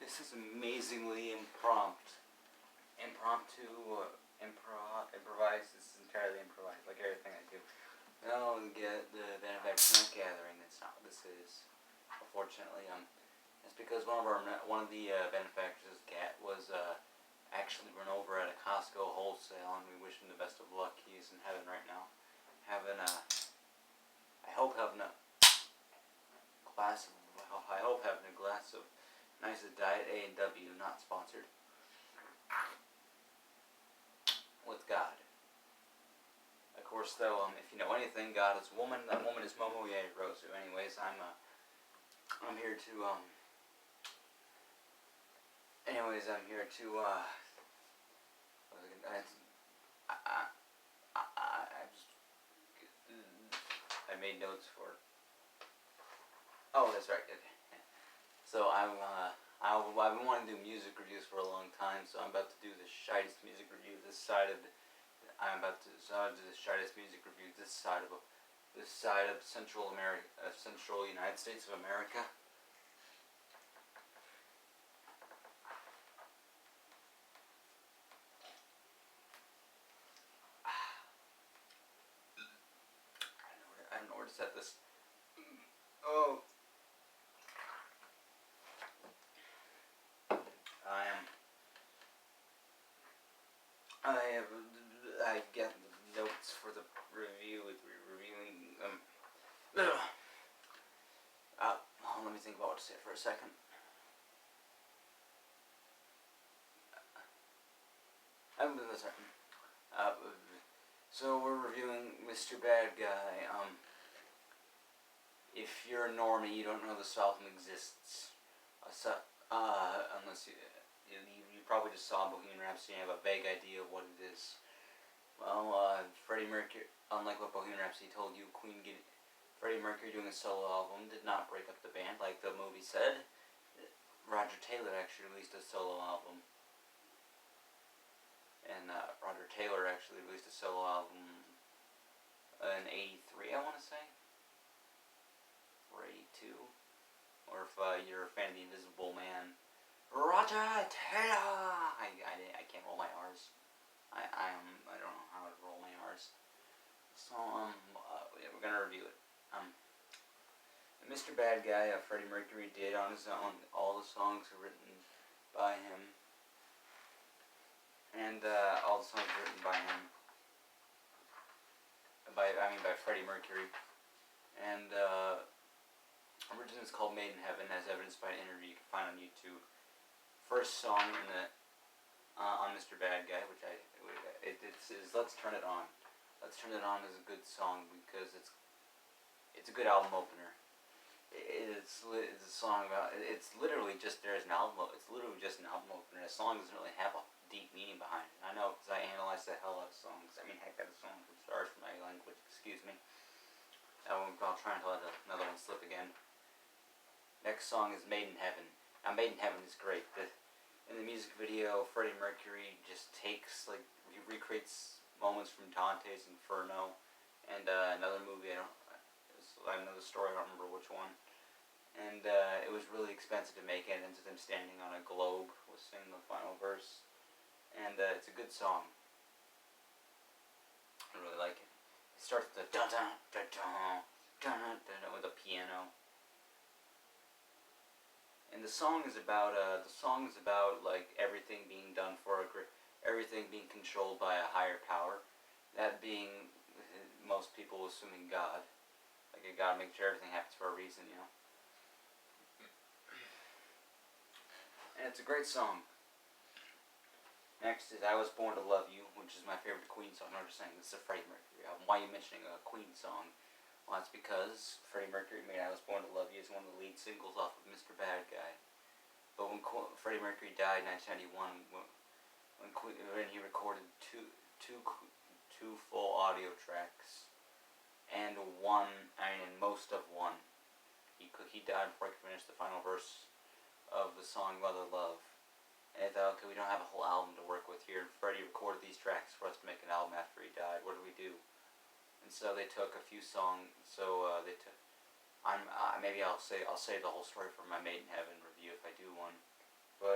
This is amazingly impromptu, improvised. This is entirely improvised, like everything I do. No, get the benefactor not gathering. That's not what this is. Unfortunately, it's because one of the benefactors' cat was actually run over at a Costco wholesale, and we wish him the best of luck. He's in heaven right now, having a. I hope having a glass of nice Diet A&W, not sponsored. With God. Of course, though, if you know anything, God is a woman. That woman is Momo Rosu. Anyways, I'm here to I made notes for. Oh, that's right. Okay. So I've been wanting to do music reviews for a long time. So I'm about to do the shittest music review this side of. I'm about to do the shittest music review this side of Central America, Central United States of America. I don't know where to set this. Oh. I get the notes for the review with reviewing let me think about what to say for a second. So we're reviewing Mr. Bad Guy. If you're a normie, you don't know this album exists. Unless you probably just saw Bohemian Rhapsody and have a vague idea of what it is. Well, Freddie Mercury, unlike what Bohemian Rhapsody told you, Freddie Mercury doing a solo album did not break up the band like the movie said. Roger Taylor actually released a solo album. And Roger Taylor actually released a solo album in '83, I want to say. Or '82. Or if you're a fan of the Invisible Man, Roger Taylor! I can't roll my R's. I don't know how to roll my R's. So, yeah, we're gonna review it. Mr. Bad Guy, Freddie Mercury did on his own. All the songs are written by him. And, all the songs are written by him. By Freddie Mercury. And, originally it's called Made in Heaven, as evidenced by an interview you can find on YouTube. First song in the on Mr. Bad Guy, which is Let's Turn It On. Let's Turn It On is a good song because it's a good album opener. It's a song about it's literally just there's an album. It's literally just an album opener. The song doesn't really have a deep meaning behind it. I know because I analyzed the hell out of songs. I mean, heck, that song from Stars from my language. Excuse me. I'll try not to let another one slip again. Next song is Made in Heaven. Now, Made in Heaven is great. In the music video, Freddie Mercury just takes, he recreates moments from Dante's Inferno and another movie, another story, I don't remember which one. And it was really expensive to make it, and to them standing on a globe was singing the final verse. And it's a good song. I really like it. It starts with the dun-dun-dun-dun-dun-dun with the piano. And the song is about everything being done for everything being controlled by a higher power. That being most people assuming God. Like God makes sure everything happens for a reason, you know. And it's a great song. Next is I Was Born to Love You, which is my favorite Queen song. I'm not just saying this is a Freddie Mercury album. Why are you mentioning a Queen song? Well, that's because Freddie Mercury made I Was Born to Love You as one of the lead singles off of Mr. Bad Guy. But when Freddie Mercury died in 1991, when he recorded two full audio tracks, and most of one, he died before he could finish the final verse of the song Mother Love. And I thought, okay, we don't have a whole album to work with here. Freddie recorded these tracks for us to make an album after he died. What do we do? And so they took a few songs. maybe I'll say the whole story for my Made in Heaven review if I do one. But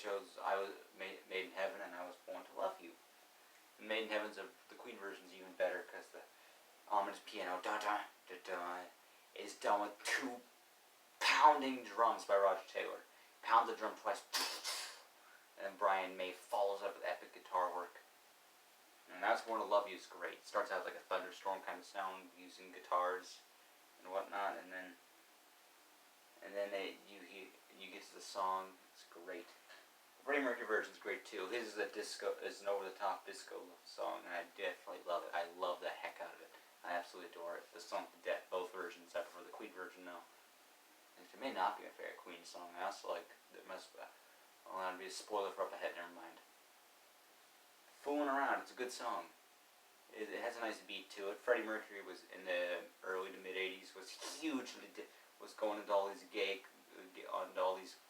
chose I was made in Heaven and I Was Born to Love You. And Made in Heaven's the Queen version's even better because the ominous piano da da da da is done with 2 pounding drums by Roger Taylor. Pounds the drum twice, and Brian May follows up with epic guitar work. And That's Born to Love You is great. It starts out like a thunderstorm kind of sound using guitars and whatnot, and then you get to the song. It's great. The Freddie Mercury version is great too. His is an over the top disco song, and I definitely love it. I love the heck out of it. I absolutely adore it. The song to death, both versions. I prefer the Queen version though. It may not be my favorite Queen song. I also like there must be. Well, that'd be a spoiler for up ahead. Never mind. Fooling Around. It's a good song. It has a nice beat to it. Freddie Mercury was in the early to mid '80s. Was hugely was going into all these all these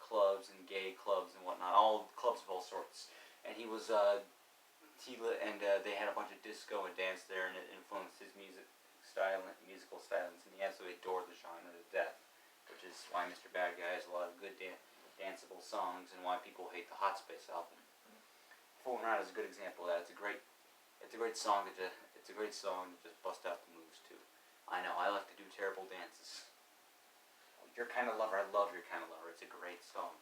clubs and gay clubs and whatnot. All clubs of all sorts. And he was they had a bunch of disco and dance there, and it influenced his musical stylings, and he absolutely adored the genre to death. Which is why Mr. Bad Guy has a lot of good danceable songs, and why people hate the Hot Space album. Fooling Around is a good example of that. It's a great song to just bust out the moves to. I know, I like to do terrible dances. Your Kind of Lover, I love Your Kind of Lover. It's a great song.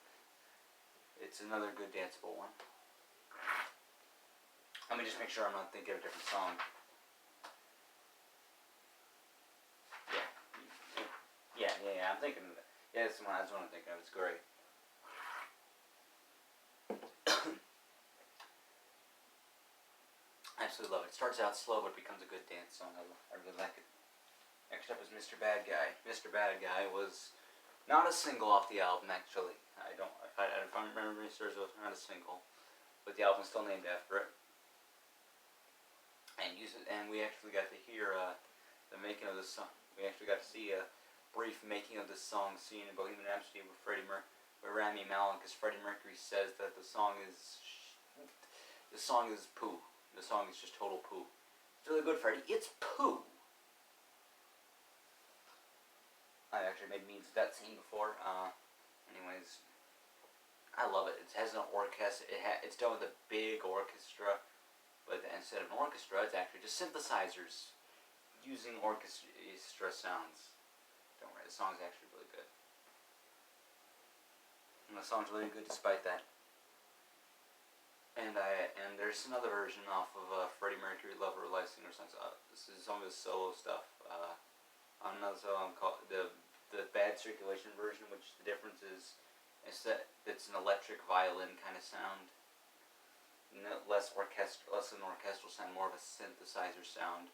It's another good danceable one. Let me just make sure I'm not thinking of a different song. Yeah, I'm thinking of it. Yeah, that's the one I'm thinking of. It's great. I absolutely love it. It starts out slow, but it becomes a good dance song. I really like it. Next up is Mr. Bad Guy. Mr. Bad Guy was not a single off the album, actually. If I remember my serves, it was not a single, but the album's still named after it. And we actually got to hear the making of the song. We actually got to see a brief making of the song scene in Bohemian Rhapsody with Rami Malek, because Freddie Mercury says that the song is poo. The song is just total poo. It's really good, Freddie. It's poo. I actually made memes of that scene before. Anyways, I love it. It has an orchestra. It's done with a big orchestra, but instead of an orchestra, it's actually just synthesizers using orchestra sounds. Don't worry, the song's actually really good. And the song's really good despite that. And there's another version off of Freddie Mercury, Lover, Live Singer songs. This is some of his solo stuff. On another song called the Bad Circulation version, which the difference is that it's an electric violin kind of sound. Less an orchestral sound, more of a synthesizer sound.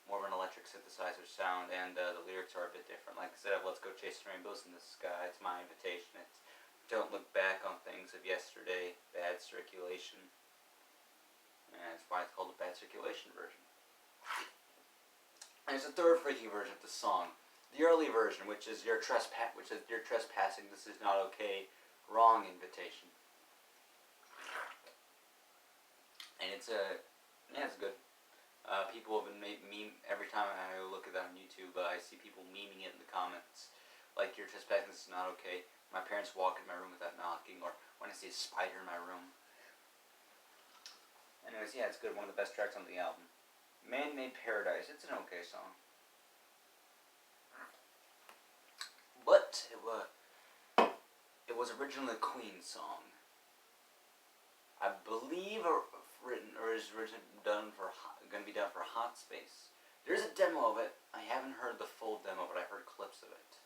More of an electric synthesizer sound, and the lyrics are a bit different. Like instead of "Let's go chase the rainbows in the sky," it's my invitation. It's "Don't look back on things of yesterday." Bad circulation, and that's why it's called the Bad Circulation version. And there's a third freaky version of the song, the early version, which is "You're trespassing. This is not okay. Wrong invitation." And it's good. People have been every time I look at that on YouTube. I see people memeing it in the comments, like "You're trespassing. This is not okay." My parents walk in my room without knocking, or when I see a spider in my room. Anyways, yeah, it's good. One of the best tracks on the album. Man-Made Paradise. It's an okay song, but it was originally a Queen song. I believe going to be done for Hot Space. There's a demo of it. I haven't heard the full demo, but I heard clips of it.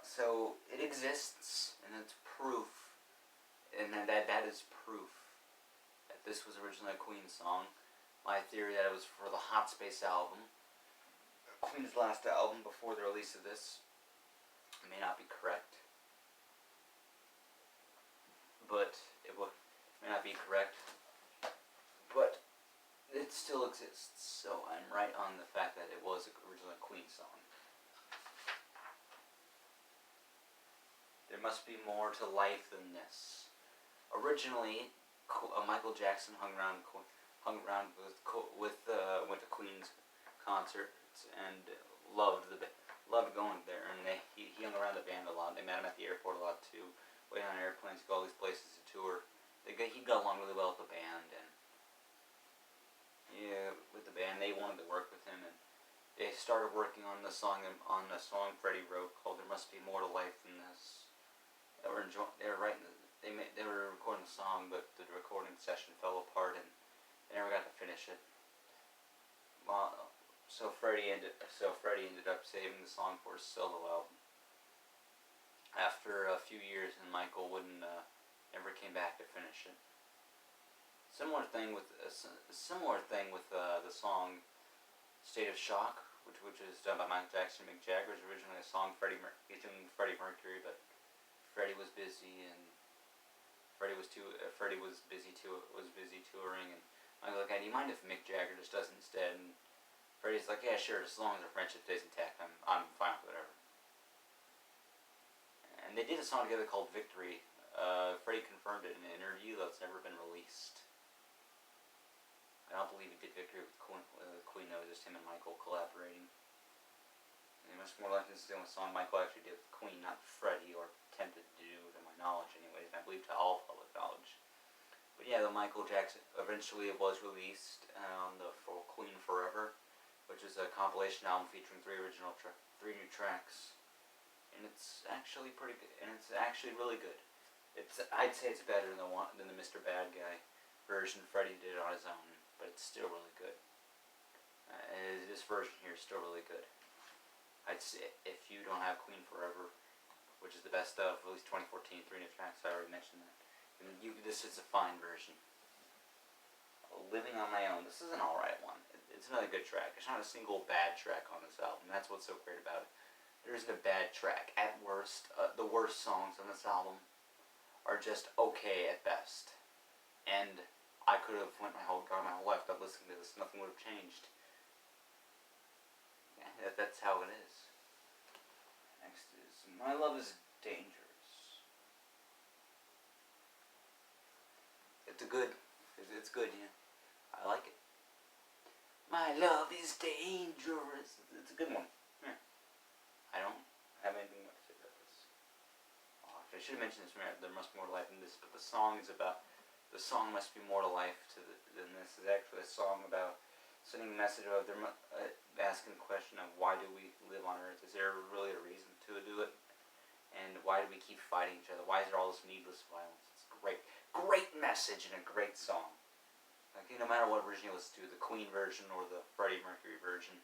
So it exists, and it's proof, and that is proof that this was originally a Queen song. My theory that it was for the Hot Space album, Queen's last album before the release of this, may not be correct, but may not be correct, but it still exists. So I'm right on the fact that it was originally a Queen song. There must be more to life than this. Originally, Michael Jackson went to Queen's concerts and loved going there, and he he hung around the band a lot. They met him at the airport a lot too, waiting on airplanes to go all these places to tour. He got along really well with the band, and yeah, with the band, they wanted to work with him, and they started working on the song Freddie wrote called "There Must Be More to Life Than This." They were writing. They were recording the song, but the recording session fell apart, and they never got to finish it. Well, so Freddie ended up saving the song for his solo album. After a few years, and Michael never came back to finish it. Similar thing with the song "State of Shock," which is done by Michael Jackson and Mick Jagger. It was originally a song Freddie Mercury, but Freddie was busy, and Freddie was busy touring, and Michael's like, "Hey, do you mind if Mick Jagger just does it instead?" And Freddie's like, "Yeah, sure, as long as our friendship stays intact, I'm fine with whatever." And they did a song together called "Victory." Freddie confirmed it in an interview that's never been released. I don't believe he did "Victory" with Queen. It was just him and Michael collaborating. And much more like this is the only song Michael actually did with Queen, not Freddie, or attempted to do, to my knowledge anyways, and I believe to all public knowledge. But yeah, the Michael Jackson, eventually it was released on the Queen Forever, which is a compilation album featuring three new tracks. And it's actually pretty good, and it's actually really good. I'd say it's better than the Mr. Bad Guy version Freddie did on his own, but it's still really good. This version here is still really good. I'd say if you don't have Queen Forever, which is the best of released 2014, three new tracks, I already mentioned that. This is a fine version. "Living on My Own," this is an alright one. It's another good track. There's not a single bad track on this album. That's what's so great about it. There isn't a bad track. At worst, the worst songs on this album are just okay at best. And I could have went my whole life without listening to this. Nothing would have changed. Yeah, that's how it is. Next is "My Love Is Dangerous." It's good, yeah. I like it. "My love is dangerous." It's a good one. Yeah. I don't have anything more to say about this. I should have mentioned this. There must be more to life than this, but the song "Must Be More to Life" than this is actually a song about sending a message of asking the question of why do we live on Earth? Is there really a reason to do it? And why do we keep fighting each other? Why is there all this needless violence? It's a great message and a great song. Like, no matter what version you listen to, the Queen version or the Freddie Mercury version.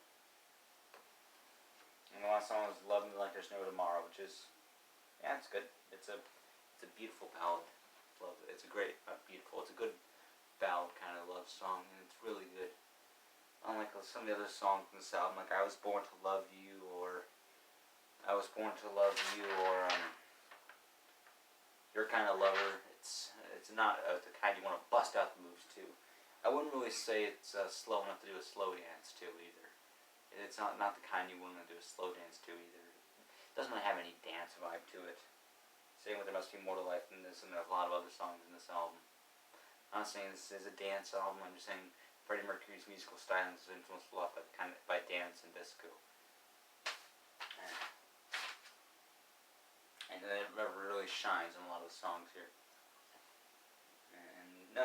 And the last song is "Love Me Like There's No Tomorrow," which is, yeah, it's good. It's a beautiful ballad. It's a good ballad kind of love song, and it's really good. Unlike some of the other songs in this album, like "I Was Born to Love You," or "Your Kind of Lover." It's not the kind you want to bust out the moves to. I wouldn't really say it's slow enough to do a slow dance to either. It's not the kind you want to do a slow dance to either. It doesn't really have any dance vibe to it. Same with "There Must Be More to Life Than This," and there's a lot of other songs in this album. I'm not saying this is a dance album. I'm just saying Freddie Mercury's musical style is influenced a lot by dance and disco. And it really shines in a lot of the songs here. And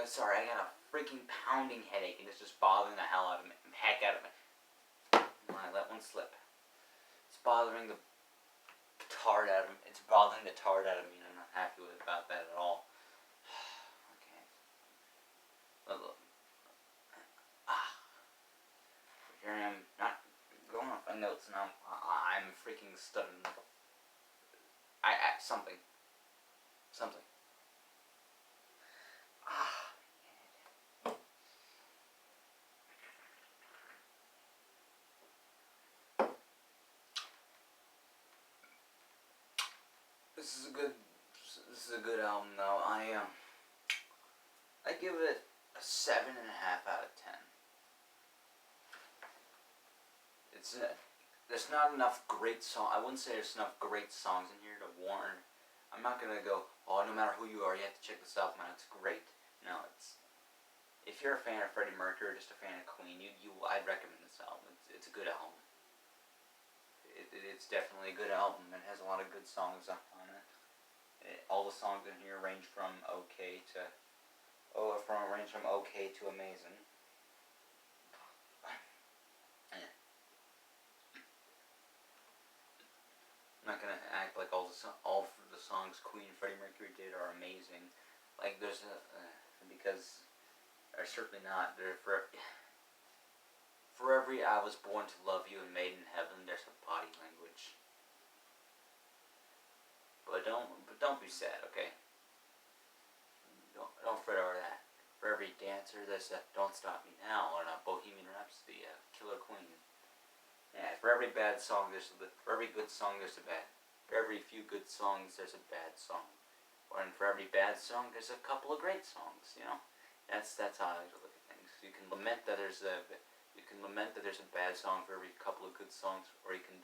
sorry, I got a freaking pounding headache, and it's just bothering the heck out of me. I let one slip. It's bothering the tard out of me. And I'm not happy about that at all. Okay. Look. Here I am, not going off my notes, and I'm freaking stuttering. Something. This is a good album though. I give it a 7.5 out of 10. There's not enough great songs. I wouldn't say there's enough great songs in here to warrant. I'm not gonna go, "Oh, no matter who you are, you have to check this album out. It's great." No, if you're a fan of Freddie Mercury or just a fan of Queen, I'd recommend this album. It's a good album. it's definitely a good album. It has a lot of good songs on it. All the songs in here range from okay to amazing. I'm not gonna act like all the songs Queen and Freddie Mercury did are amazing. Like there's a because they're certainly not. They're for every I Was Born to Love You and Made in Heaven, there's a body language. But don't be sad, okay? Don't fret over that. For every dancer, there's a Don't Stop Me Now or a Bohemian Rhapsody, a Killer Queen. Yeah, for every bad song, for every good song, there's a bad. For every few good songs, there's a bad song. And for every bad song, there's a couple of great songs. You know, that's how I like to look at things. You can lament that there's a bad song for every couple of good songs, or you can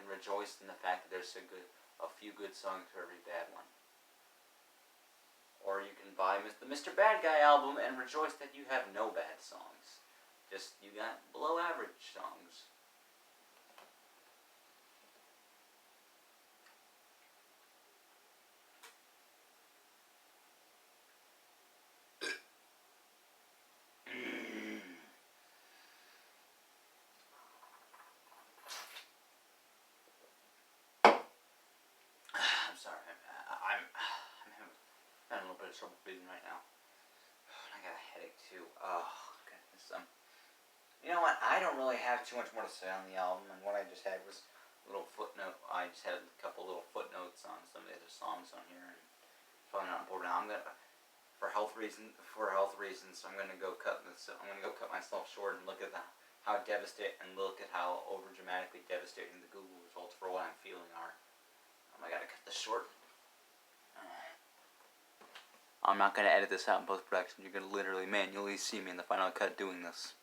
rejoice in the fact that there's a few good songs for every bad one. Or you can buy the Mr. Bad Guy album and rejoice that you have no bad songs. Just, you got below average songs. I'm sorry, I'm having a little bit of trouble breathing right now. I got a headache too. Oh, goodness. You know what? I don't really have too much more to say on the album, and what I just had was a little footnote. I just had a couple little footnotes on some of the other songs on here, and probably not important. I'm gonna, for health reasons, I'm gonna go cut myself short and look at how over dramatically devastating the Google results for what I'm feeling are. I gotta cut this short. I'm not gonna edit this out in post production. You're gonna literally manually see me in the final cut doing this.